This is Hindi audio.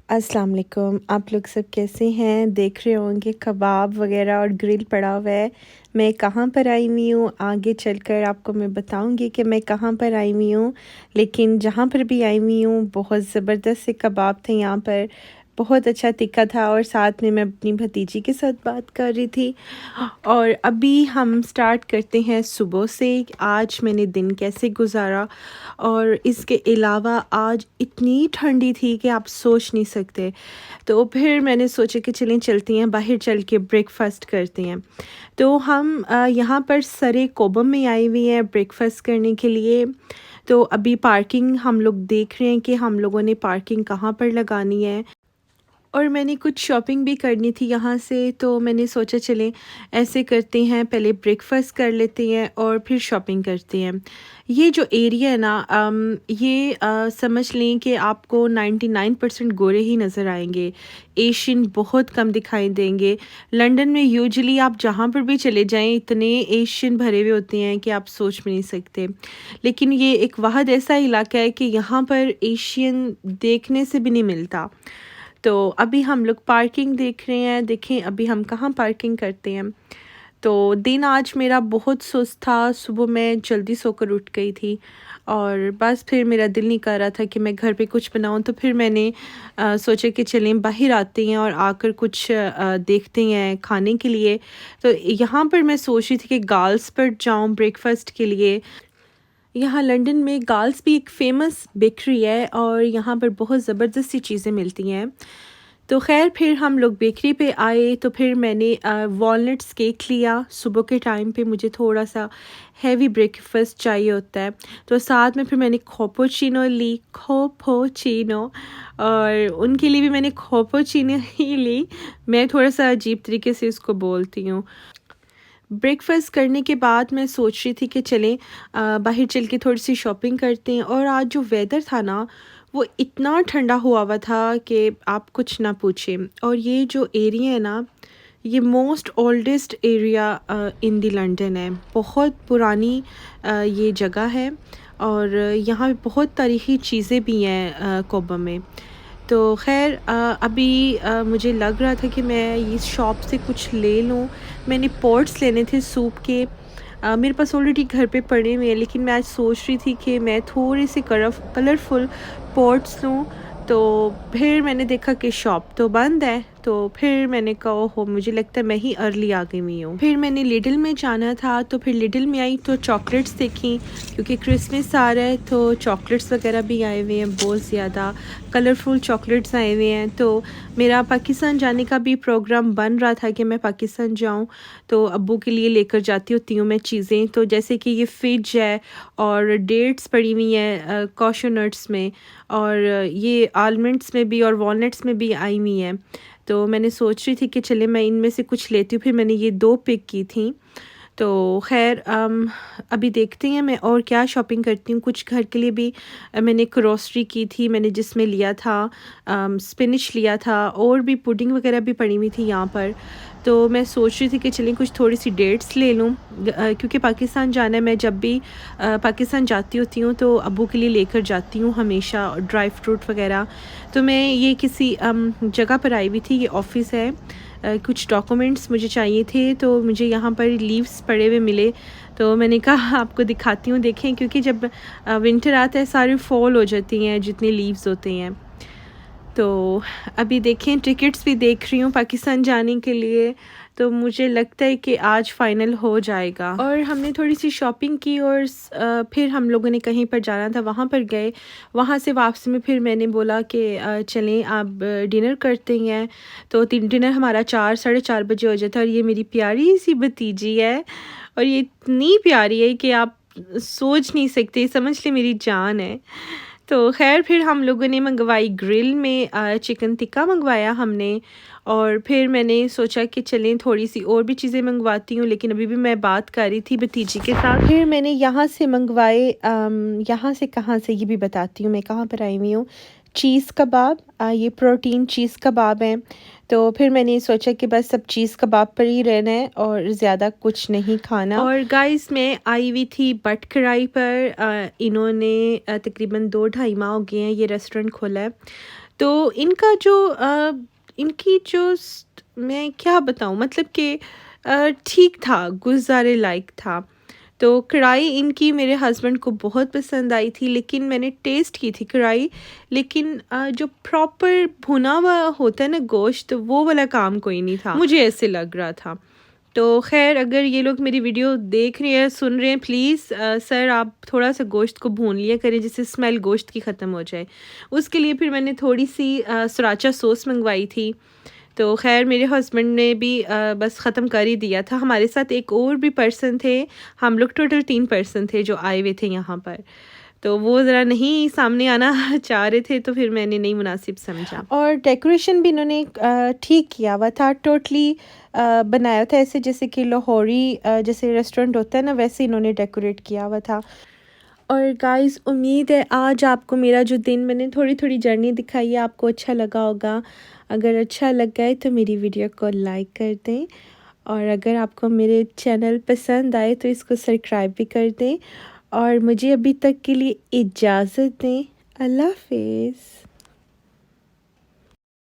अस्सलाम वालेकुम। आप लोग सब कैसे हैं? देख रहे होंगे कबाब वग़ैरह और ग्रिल पड़ा हुआ है। मैं कहाँ पर आई हुई हूँ, आगे चलकर आपको मैं बताऊँगी कि मैं कहाँ पर आई हुई हूँ। लेकिन जहाँ पर भी आई हुई हूँ, बहुत ज़बरदस्त से कबाब थे यहाँ पर। बहुत अच्छा तीखा था और साथ में मैं अपनी भतीजी के साथ बात कर रही थी। और अभी हम स्टार्ट करते हैं सुबह से, आज मैंने दिन कैसे गुज़ारा। और इसके अलावा आज इतनी ठंडी थी कि आप सोच नहीं सकते। तो फिर मैंने सोचा कि चलें चलती हैं बाहर, चल के ब्रेकफ़ास्ट करते हैं। तो हम यहाँ पर सरे कोबम में आई हुई हैं ब्रेकफ़ास्ट करने के लिए। तो अभी पार्किंग हम लोग देख रहे हैं कि हम लोगों ने पार्किंग कहाँ पर लगानी है। और मैंने कुछ शॉपिंग भी करनी थी यहाँ से, तो मैंने सोचा चलें ऐसे करते हैं, पहले ब्रेकफ़ास्ट कर लेते हैं और फिर शॉपिंग करते हैं। ये जो एरिया है ना, ये समझ लें कि आपको 99% गोरे ही नज़र आएंगे। एशियन बहुत कम दिखाई देंगे। लंदन में यूजुअली आप जहाँ पर भी चले जाएं, इतने एशियन भरे हुए होते हैं कि आप सोच भी नहीं सकते। लेकिन ये एक वाहद ऐसा इलाका है कि यहाँ पर एशियन देखने से भी नहीं मिलता। तो अभी हम लोग पार्किंग देख रहे हैं, देखें अभी हम कहाँ पार्किंग करते हैं। तो दिन आज मेरा बहुत सुस्त था, सुबह मैं जल्दी सोकर उठ गई थी और बस फिर मेरा दिल नहीं कर रहा था कि मैं घर पे कुछ बनाऊं। तो फिर मैंने सोचा कि चलें बाहर आते हैं और आकर कुछ देखते हैं खाने के लिए। तो यहाँ पर मैं सोच रही थी कि गर्ल्स पर जाऊं ब्रेकफास्ट के लिए। यहाँ लंदन में गर्ल्स भी एक फ़ेमस बेकरी है और यहाँ पर बहुत ज़बरदस्त सी चीज़ें मिलती हैं। तो ख़ैर फिर हम लोग बेकरी पे आए, तो फिर मैंने वॉलनट्स केक लिया। सुबह के टाइम पे मुझे थोड़ा-सा हेवी ब्रेकफ़ास्ट चाहिए होता है। तो साथ में फिर मैंने खोपोचीनो ली, खोपोचीनो, और उनके लिए भी मैंने खोपोचीनो ही ली। मैं थोड़ा-सा अजीब तरीके से इसको बोलती हूँ। ब्रेकफ़ास्ट करने के बाद मैं सोच रही थी कि चलें बाहर चल के थोड़ी-सी शॉपिंग करते हैं। और आज जो वेदर था ना, वो इतना ठंडा हुआ हुआ था कि आप कुछ ना पूछें। और ये जो एरिया है ना, ये most oldest area in the London है। बहुत पुरानी ये जगह है और यहाँ पे बहुत तारीख़ी चीज़ें भी हैं कोबा में। तो ख़ैर अभी मुझे लग रहा था कि मैं इस शॉप से कुछ ले लूँ। मैंने पॉट्स लेने थे सूप के। मेरे पास ऑलरेडी घर पे पड़े हुए हैं, लेकिन मैं आज सोच रही थी कि मैं थोड़े से कलरफुल पॉट्स लूँ। तो फिर मैंने देखा कि शॉप तो बंद है, तो फिर मैंने कहा ओहो, मुझे लगता है मैं ही अर्ली आ गई हुई हूँ। फिर मैंने लिडल में जाना था, तो फिर लिडल में आई तो चॉकलेट्स देखी, क्योंकि क्रिसमस आ रहा है तो चॉकलेट्स वगैरह भी आए हुए हैं, बहुत ज़्यादा कलरफुल चॉकलेट्स आए हुए हैं। तो मेरा पाकिस्तान जाने का भी प्रोग्राम बन रहा था कि मैं पाकिस्तान जाऊं, तो अब्बू के लिए लेकर जाती होती हूँ मैं चीज़ें। तो जैसे कि ये फिज है और डेट्स पड़ी हुई हैं काशू नट्स में, और ये आलमंड्स में भी और वॉलनट्स में भी आई हुई हैं। तो मैंने सोच रही थी कि चले मैं इनमें से कुछ लेती हूँ। फिर मैंने ये 2 पिक की थी। तो ख़ैर अभी देखते हैं मैं और क्या शॉपिंग करती हूँ। कुछ घर के लिए भी मैंने ग्रोसरी की थी, मैंने जिसमें लिया था स्पिनच लिया था, और भी पुडिंग वगैरह भी पड़ी हुई थी यहाँ पर। तो मैं सोच रही थी कि चलें कुछ थोड़ी सी डेट्स ले लूँ, क्योंकि पाकिस्तान जाना है। मैं जब भी पाकिस्तान जाती होती हूँ तो अब्बू के लिए लेकर जाती हूँ हमेशा ड्राई फ्रूट वगैरह। तो मैं ये किसी जगह पर आई हुई थी, ये ऑफ़िस है। कुछ डॉक्यूमेंट्स मुझे चाहिए थे, तो मुझे यहाँ पर लीव्स पड़े हुए मिले। तो मैंने कहा आपको दिखाती हूँ, देखें, क्योंकि जब विंटर आता है सारी फॉल हो जाती हैं जितने लीव्स होते हैं। तो अभी देखें टिकट्स भी देख रही हूँ पाकिस्तान जाने के लिए, तो मुझे लगता है कि आज फ़ाइनल हो जाएगा। और हमने थोड़ी सी शॉपिंग की और फिर हम लोगों ने कहीं पर जाना था, वहाँ पर गए। वहाँ से वापसी में फिर मैंने बोला कि चलें आप डिनर करते हैं। तो डिनर हमारा 4 साढ़े 4 बजे हो जाता है। और ये मेरी प्यारी सी भतीजी है, और ये इतनी प्यारी है कि आप सोच नहीं सकते, समझ ले मेरी जान है। तो ख़ैर फिर हम लोगों ने मंगवाई ग्रिल में चिकन टिक्का मंगवाया हमने। और फिर मैंने सोचा कि चलें थोड़ी सी और भी चीज़ें मंगवाती हूँ, लेकिन अभी भी मैं बात कर रही थी भतीजी के साथ। फिर मैंने यहाँ से मंगवाए, यहाँ से कहाँ से ये भी बताती हूँ मैं कहाँ पर आई हुई हूँ। चीज़ कबाब, ये प्रोटीन चीज़ कबाब हैं। तो फिर मैंने सोचा कि बस सब चीज़ कबाब पर ही रहना है और ज़्यादा कुछ नहीं खाना। और गाइस मैं आई हुई थी बट कढ़ाई पर। इन्होंने तकरीबन 2 ढाई माह हो गए हैं ये रेस्टोरेंट खोला है। तो इनका जो इनकी जो मैं क्या बताऊँ, मतलब कि ठीक था, गुज़ारे लायक था। तो कढ़ाई इनकी मेरे हस्बैंड को बहुत पसंद आई थी, लेकिन मैंने टेस्ट की थी कढ़ाई, लेकिन जो प्रॉपर भुना हुआ होता है ना गोश्त, वो वाला काम कोई नहीं था, मुझे ऐसे लग रहा था। तो ख़ैर, अगर ये लोग मेरी वीडियो देख रहे हैं, सुन रहे हैं, प्लीज़ सर आप थोड़ा सा गोश्त को भून लिया करें जिससे स्मेल गोश्त की ख़त्म हो जाए। उसके लिए फिर मैंने थोड़ी सी सराचा सॉस मंगवाई थी। तो ख़ैर मेरे हस्बैंड ने भी बस ख़त्म कर ही दिया था। हमारे साथ एक और भी पर्सन थे, हम लोग टोटल 3 पर्सन थे जो आए हुए थे यहाँ पर। तो वो ज़रा नहीं सामने आना चाह रहे थे, तो फिर मैंने नहीं मुनासिब समझा। और डेकोरेशन भी इन्होंने ठीक किया हुआ था, टोटली बनाया था ऐसे जैसे कि लाहौरी जैसे रेस्टोरेंट होता है ना, वैसे इन्होंने डेकोरेट किया हुआ था। और गाइस, उम्मीद है आज आपको मेरा जो दिन मैंने थोड़ी जर्नी दिखाई है आपको अच्छा लगा होगा। अगर अच्छा लगा है तो मेरी वीडियो को लाइक कर दें, और अगर आपको मेरे चैनल पसंद आए तो इसको सब्सक्राइब भी कर दें, और मुझे अभी तक के लिए इजाज़त दें। अल्लाह हाफ़िज़।